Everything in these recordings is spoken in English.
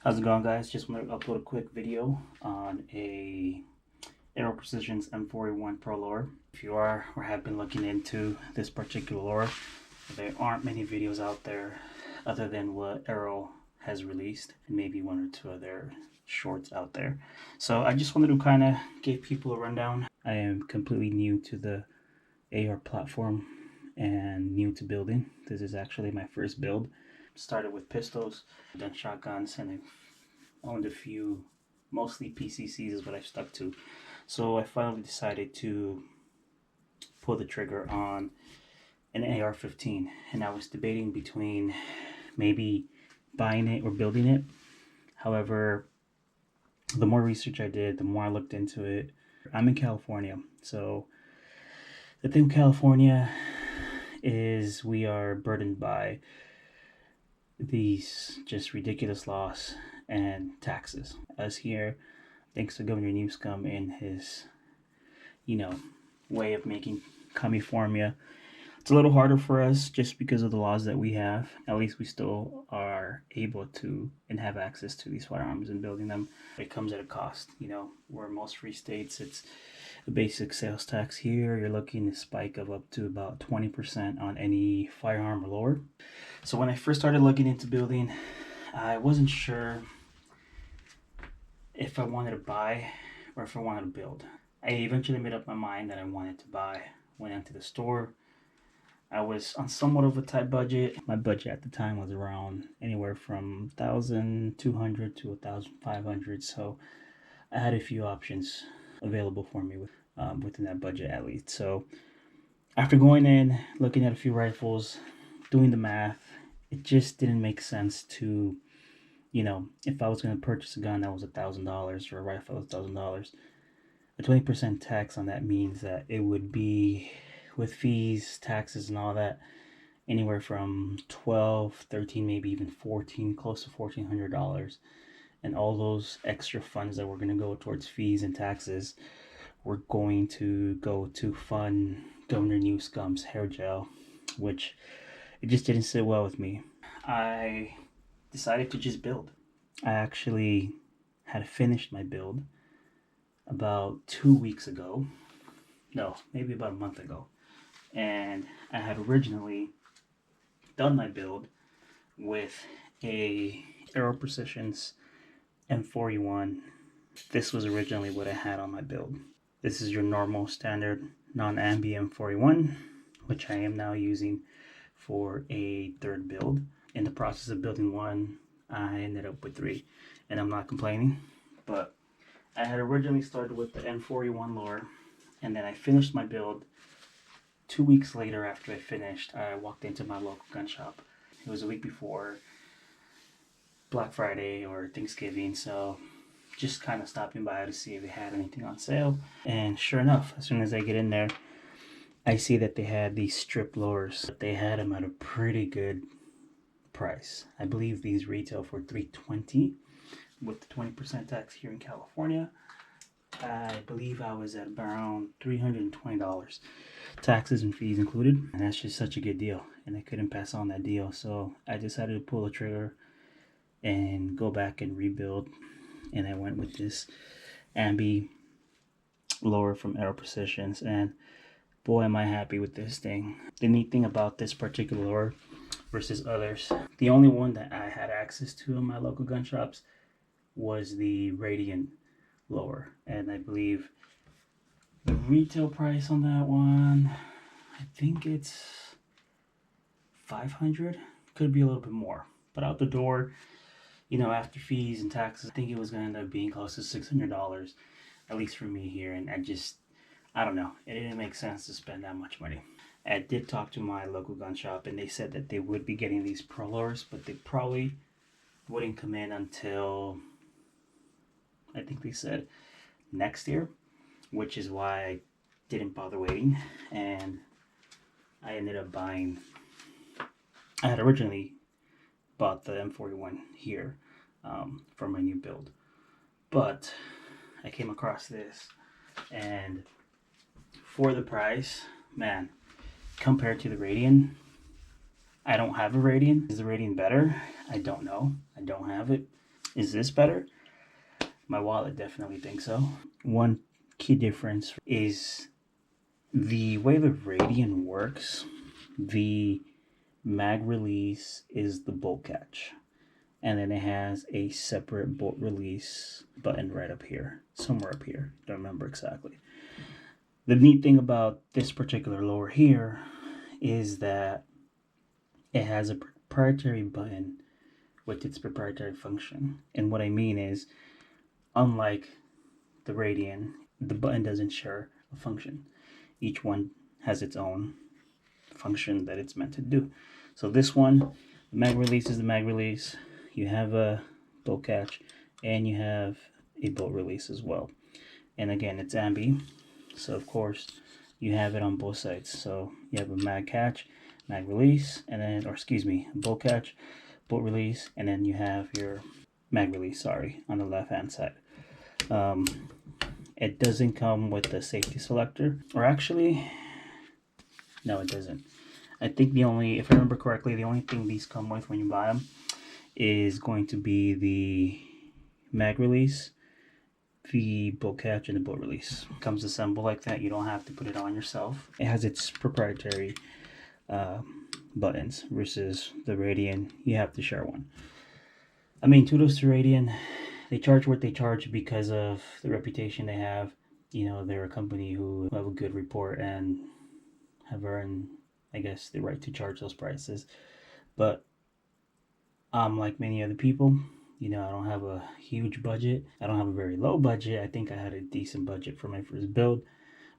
How's it going, guys? Just want to upload a quick video on Aero Precision's M4E1 Pro lure. If you are or have been looking into this particular lure, there aren't many videos out there other than what Aero has released, and maybe one or two other shorts out there. So I just wanted to kind of give people a rundown. I am completely new to the AR platform and new to building. This is actually my first build. Started with pistols, done shotguns, and I've owned a few, mostly PCCs is what I've stuck to. So I finally decided to pull the trigger on an AR-15, and I was debating between maybe buying it or building it. However, the more research I did, the more I looked into it. I'm in California, so the thing with California is we are burdened by these just ridiculous laws and taxes. Us here, thanks to Governor Newsom and his, way of making California, it's a little harder for us just because of the laws that we have. At least we still are able to and have access to these firearms and building them. It comes at a cost. Where most free states, it's a basic sales tax. Here you're looking at a spike of up to about 20% on any firearm or lower. So when I first started looking into building, I wasn't sure if I wanted to buy or if I wanted to build. I eventually made up my mind that I wanted to buy. Went into the store. I was on somewhat of a tight budget. My budget at the time was around anywhere from 1,200 to 1,500. So I had a few options available for me within that budget at least. So after going in, looking at a few rifles, doing the math, it just didn't make sense to, if I was going to purchase a gun that was $1,000 or a rifle that was $1,000, a 20% tax on that means that it would be, with fees, taxes, and all that, anywhere from 12, 13, maybe even 14, close to $1,400. And all those extra funds that were going to go towards fees and taxes were going to go to fund Governor Newsom's hair gel, which it just didn't sit well with me. I decided to just build. I actually had finished my build about 2 weeks ago. No, maybe about a month ago. And I had originally done my build with a Aero Precision's M4E1. This was originally what I had on my build. This is your normal standard non-ambi M4E1, which I am now using for a third build. In the process of building one, I ended up with three, and I'm not complaining. But I had originally started with the M4E1 lure, and then I finished my build. 2 weeks later, after I finished, I walked into my local gun shop. It was a week before Black Friday or Thanksgiving, so just kind of stopping by to see if they had anything on sale. And sure enough, as soon as I get in there, I see that they had these strip lures. They had them at a pretty good price. I believe these retail for $320 with the 20% tax here in California. I believe I was at around $320, taxes and fees included, and that's just such a good deal, and I couldn't pass on that deal. So I decided to pull the trigger and go back and rebuild, and I went with this ambi lure from Aero Precisions, and boy, am I happy with this thing. The neat thing about this particular lure versus others, the only one that I had access to in my local gun shops was the Radiant lure, and I believe the retail price on that one, I think it's $500. Could be a little bit more, but out the door, after fees and taxes, I think it was going to end up being close to $600, at least for me here. And I don't know, it didn't make sense to spend that much money. I did talk to my local gun shop, and they said that they would be getting these pro lures, but they probably wouldn't come in until, I think they said, next year, which is why I didn't bother waiting, and I ended up buying. I had originally bought the M4E1 here for my new build, but I came across this, and for the price, man, compared to the Radiant, I don't have a Radiant. Is the Radiant better? I don't know. I don't have it. Is this better? My wallet definitely thinks so. One key difference is the way the Radian works. The mag release is the bolt catch, and then it has a separate bolt release button right up here, somewhere up here. Don't remember exactly. The neat thing about this particular lower here is that it has a proprietary button with its proprietary function. And what I mean is, unlike the Radian, the button doesn't share a function. Each one has its own function that it's meant to do. So this one, the mag release is the mag release. You have a bolt catch, and you have a bolt release as well. And again, it's ambi, so of course you have it on both sides. So you have a mag catch, mag release, and then, or excuse me, bolt catch, bolt release, and then you have your mag release, sorry, on the left hand side. It doesn't come with the safety selector, or actually, no, it doesn't. I think the only, if I remember correctly, the only thing these come with when you buy them is going to be the mag release, the bolt catch, and the bolt release. It comes assembled like that. You don't have to put it on yourself. It has its proprietary buttons versus the Radian. You have to share one. I mean, kudos to Radian. They charge what they charge because of the reputation they have. You know, they're a company who have a good report and have earned, I guess, the right to charge those prices. But like many other people, you know, I don't have a huge budget. I don't have a very low budget. I think I had a decent budget for my first build,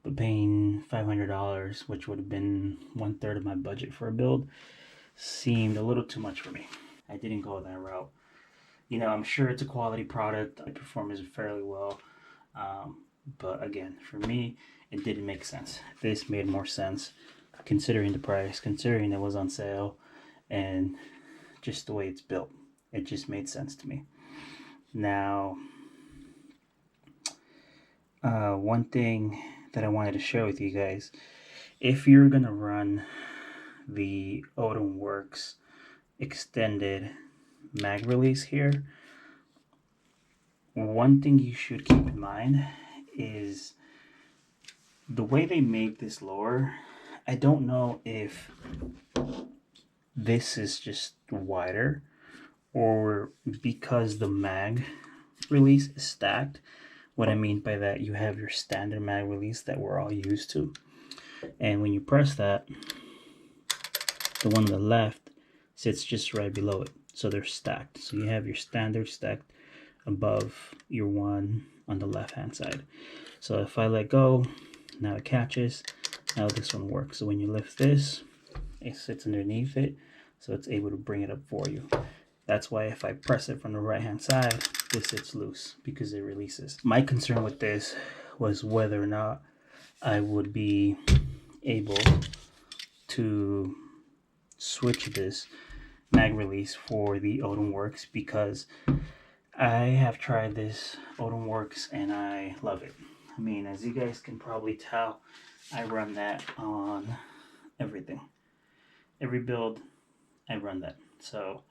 but paying $500, which would have been 1/3 of my budget for a build, seemed a little too much for me. I didn't go that route. You know, I'm sure it's a quality product. It performs fairly well. But again, for me, it didn't make sense. This made more sense considering the price, considering it was on sale, and just the way it's built. It just made sense to me. Now, one thing that I wanted to share with you guys, if you're going to run the Odin Works extended mag release here, one thing you should keep in mind is the way they made this lower. I don't know if this is just wider or because the mag release is stacked. What I mean by that, you have your standard mag release that we're all used to, and when you press that, the one on the left sits just right below it, so they're stacked. So you have your standard stacked above your one on the left hand side. So if I let go, now it catches. Now this one works. So when you lift this, it sits underneath it, so it's able to bring it up for you. That's why if I press it from the right hand side, this sits loose because it releases. My concern with this was whether or not I would be able to switch this mag release for the Odin Works, because I have tried this Odin Works and I love it. I mean, as you guys can probably tell, I run that on everything. Every build, I run that. So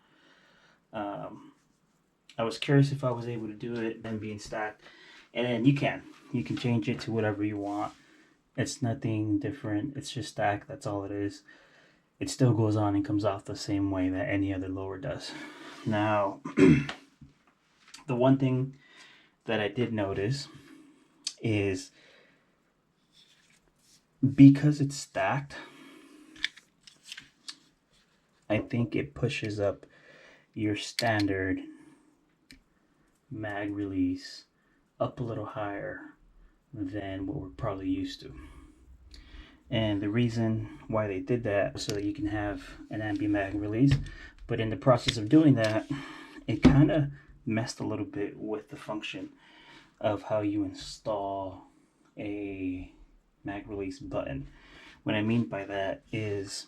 I was curious if I was able to do it and being stacked. And then you can change it to whatever you want. It's nothing different. It's just stacked. That's all it is. It still goes on and comes off the same way that any other lower does. Now, the one thing that I did notice is because it's stacked, I think it pushes up your standard mag release up a little higher than what we're probably used to. And the reason why they did that was so that you can have an ambi mag release, but in the process of doing that, it kind of messed a little bit with the function of how you install a mag release button. What I mean by that is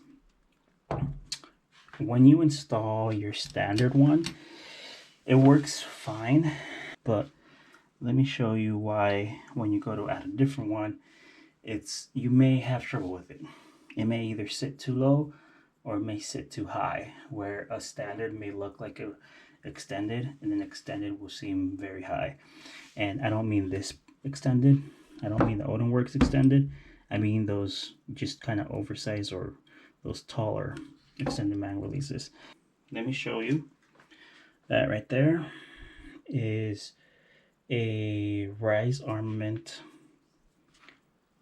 when you install your standard one, it works fine, but let me show you why when you go to add a different one, you may have trouble with it. It may either sit too low or it may sit too high, where a standard may look like extended, and then extended will seem very high. And I don't mean this extended. I don't mean the Odin Works extended. I mean those just kind of oversized or those taller extended mag releases. Let me show you. That right there is a Rise Armament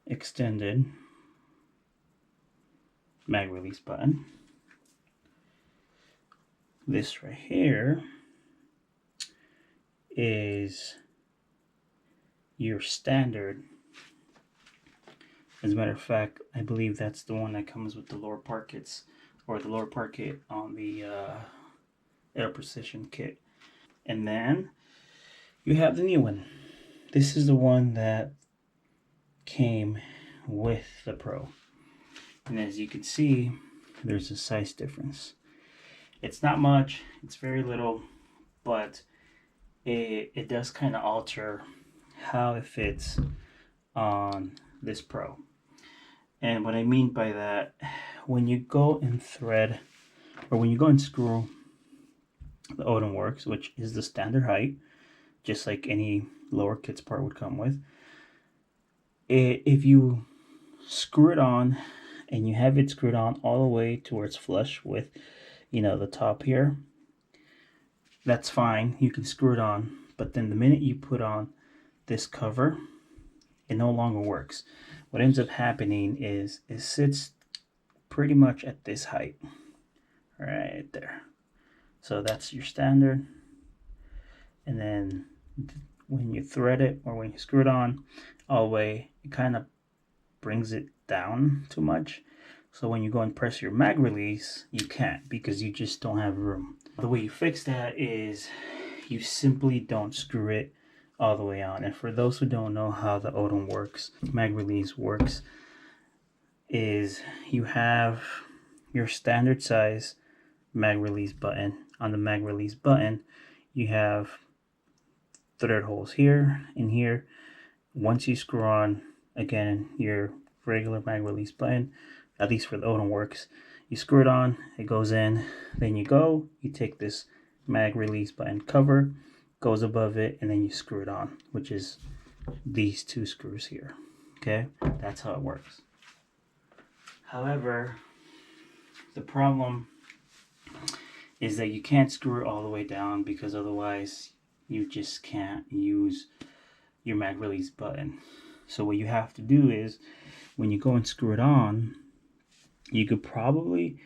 extended mag release button. This right here is your standard. As a matter of fact, I believe that's the one that comes with the lower part kits, or the lower part kit on the Aero Precision kit. And then you have the new one. This is the one that came with the Pro. And as you can see, there's a size difference. It's not much, it's very little, but it does kind of alter how it fits on this Pro. And what I mean by that, when you go and thread, or when you go and screw the Odin Works, which is the standard height, just like any lower kits part would come with, if you screw it on and you have it screwed on all the way to where it's flush with, the top here, that's fine. You can screw it on, but then the minute you put on this cover, it no longer works. What ends up happening is it sits pretty much at this height right there. So that's your standard. And then when you thread it, or when you screw it on all the way, it kind of brings it down too much. So when you go and press your mag release, you can't, because you just don't have room. The way you fix that is you simply don't screw it all the way on. And for those who don't know how the Odin Works mag release works, is you have your standard size mag release button. On the mag release button, you have thread holes here and here. Once you screw on, again, your regular mag release button, at least for the Odin Works, you screw it on, it goes in, then you take this mag release button cover, goes above it, and then you screw it on, which is these two screws here. Okay, that's how it works. However, the problem is that you can't screw it all the way down, because otherwise you just can't use your mag release button. So what you have to do is, when you go and screw it on, you could probably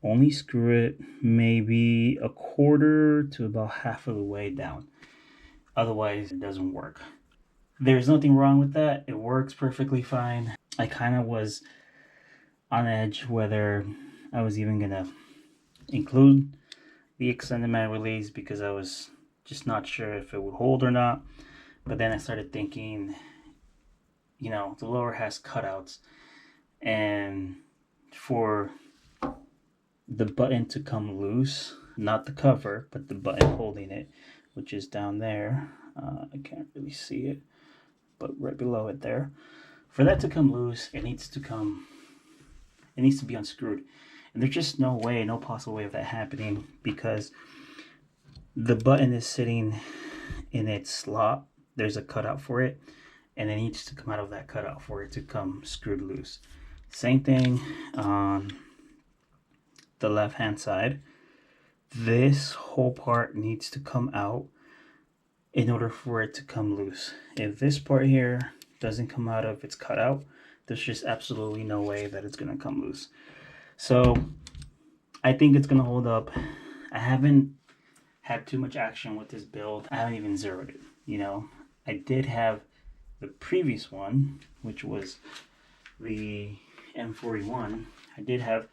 only screw it maybe a quarter to about half of the way down. Otherwise, it doesn't work. There's nothing wrong with that. It works perfectly fine. I kind of was on edge whether I was even gonna include the extended mag release, because I was just not sure if it would hold or not. But then I started thinking, the lower has cutouts, and for the button to come loose, not the cover, but the button holding it, which is down there, I can't really see it, but right below it there, for that to come loose, it needs to be unscrewed. And there's just no possible way of that happening, because the button is sitting in its slot. There's a cutout for it, and it needs to come out of that cutout for it to come screwed loose. Same thing on the left hand side. This whole part needs to come out in order for it to come loose. If this part here doesn't come out of its cutout, there's just absolutely no way that it's going to come loose. So I think it's going to hold up. I haven't had too much action with this build. I haven't even zeroed it. I did have the previous one, which was the M4E1. I did have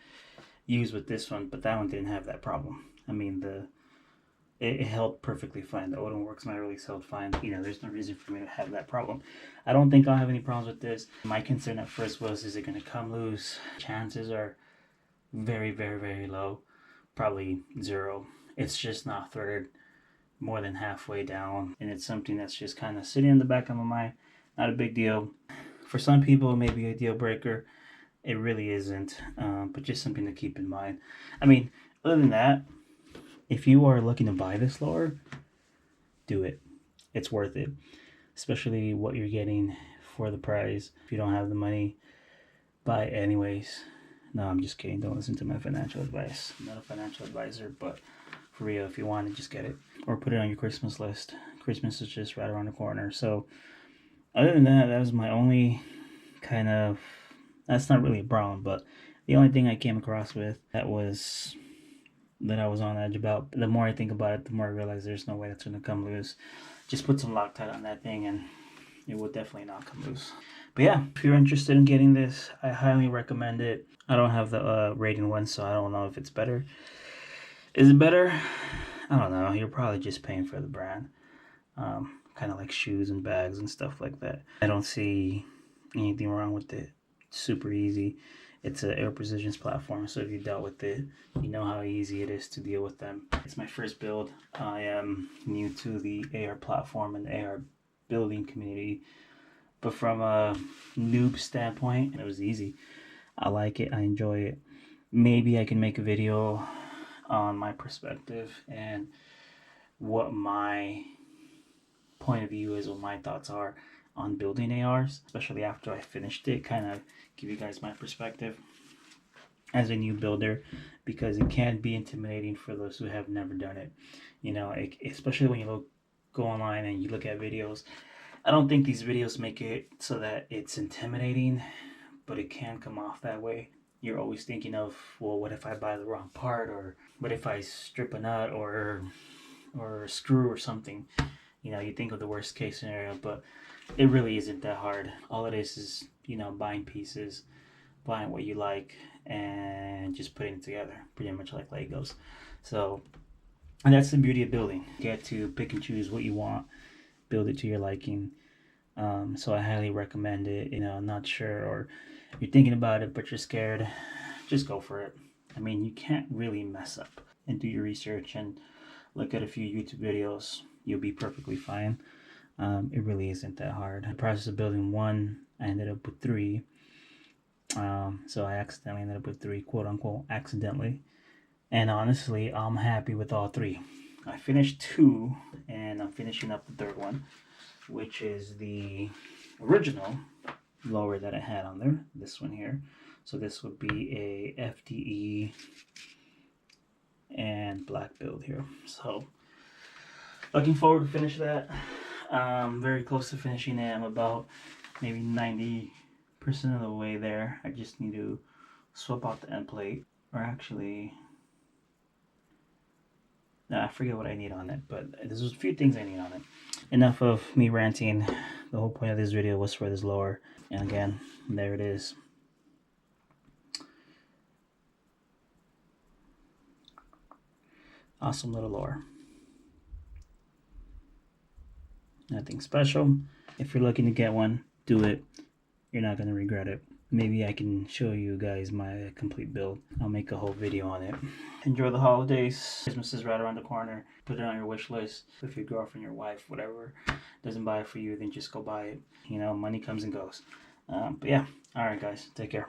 used with this one, but that one didn't have that problem. I mean, it held perfectly fine. The Odin Works mag release held fine. There's no reason for me to have that problem. I don't think I'll have any problems with this. My concern at first was, is it going to come loose? Chances are very, very, very low. Probably zero. It's just not threaded more than halfway down, and it's something that's just kind of sitting in the back of my mind. Not a big deal. For some people, it may be a deal breaker. It really isn't, but just something to keep in mind. I mean, other than that, if you are looking to buy this lower, do it. It's worth it, especially what you're getting for the price. If you don't have the money, buy it anyways. No, I'm just kidding. Don't listen to my financial advice. I'm not a financial advisor, but for real, if you want it, just get it. Or put it on your Christmas list. Christmas is just right around the corner. So other than that, that was my only kind of, that's not really a problem, but the only thing I came across with that I was on edge about. The more I think about it, the more I realize there's no way that's going to come loose. Just put some Loctite on that thing and it will definitely not come loose. But yeah, if you're interested in getting this, I highly recommend it. I don't have the rating one, so I don't know if it's better. Is it better? I don't know. You're probably just paying for the brand. Kind of like shoes and bags and stuff like that. I don't see anything wrong with it. It's super easy. It's an Aero Precision's platform, so if you dealt with it, you know how easy it is to deal with them. It's my first build. I am new to the AR platform and the AR building community, but from a noob standpoint, it was easy. I like it. I enjoy it. Maybe I can make a video on my perspective and what my point of view is, what my thoughts are on building ARs, especially after I finished it, kind of give you guys my perspective as a new builder, because it can be intimidating for those who have never done it. You know, especially when you go online and you look at videos. I don't think these videos make it so that it's intimidating, but it can come off that way. You're always thinking of, well, what if I buy the wrong part, or what if I strip a nut or a screw or something. You know, you think of the worst case scenario, but it really isn't that hard. All it is, you know, buying pieces, buying what you like, and just putting it together, pretty much like Legos. So, and that's the beauty of building. You get to pick and choose what you want, build it to your liking. So I highly recommend it. You know, not sure, or you're thinking about it but you're scared, just go for it. I mean, you can't really mess up. And do your research and look at a few YouTube videos. You'll be perfectly fine. It really isn't that hard. The process of building one, I ended up with 3. So I accidentally ended up with 3, quote unquote, accidentally. And honestly, I'm happy with all 3. I finished 2, and I'm finishing up the 3rd one, which is the original lower that I had on there. This one here. So this would be a FDE and black build here. So looking forward to finish that. Very close to finishing it. I'm about maybe 90% of the way there. I just need to swap out the end plate, or actually, no, I forget what I need on it, but there's a few things I need on it. Enough of me ranting. The whole point of this video was for this lower, and again, there it is. Awesome little lower. Nothing special. If you're looking to get one, do it. You're not going to regret it. Maybe I can show you guys my complete build. I'll make a whole video on it. Enjoy the holidays. Christmas is right around the corner. Put it on your wish list. If your girlfriend, your wife, whatever, doesn't buy it for you, then just go buy it. You know, money comes and goes. But yeah, alright guys, take care.